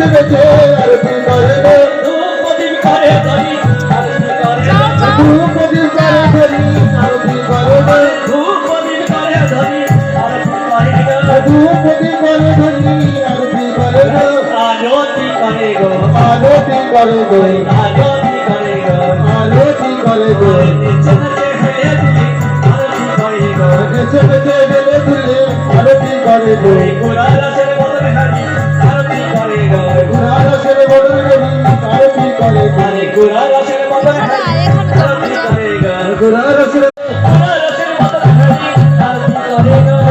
বেছে বেছে আরতি করে গো ধূপদীপ করে ধরি আরতি করে ধূপদীপ করে ধরি আরতি করে গো ধূপদীপ করে ধরি আরতি করে ধূপদীপ করে ধরি আরতি করে গো আরতি করে গো আরতি করে গো আরতি করে গো আরতি করে গো বেছে বেছে বেলে ফুলে আরতি করে গো রসের বদল হারি আরতি করে গো রসের বদল হারি আরতি করে গো রসের বদল হারি আরতি করে গো রসের রসের বদল হারি আরতি করে গো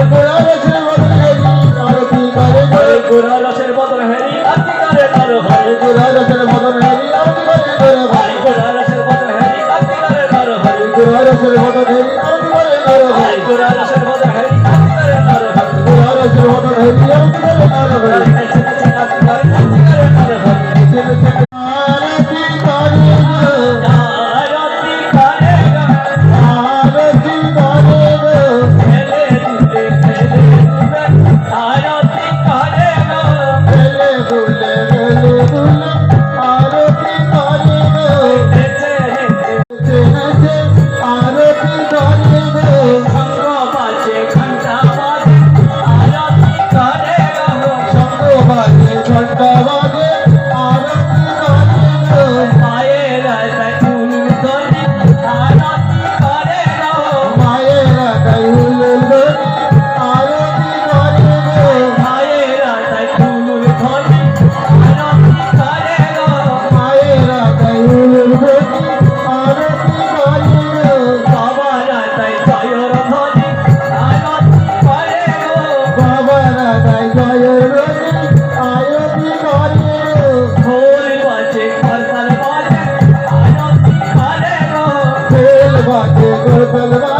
রসের বদল হারি আরতি করে গো রসের বদল হারি আরতি করে তারো ভাই রসের বদল হারি আরতি করে গো ভাই রসের বদল হারি আরতি করে তারো ভাই রসের বদল হারি আরতি করে গো ভাই রসের বদল হারি আরতি করে তারো ভাই রসের বদল হারি আরতি করে গো ভাই Bye.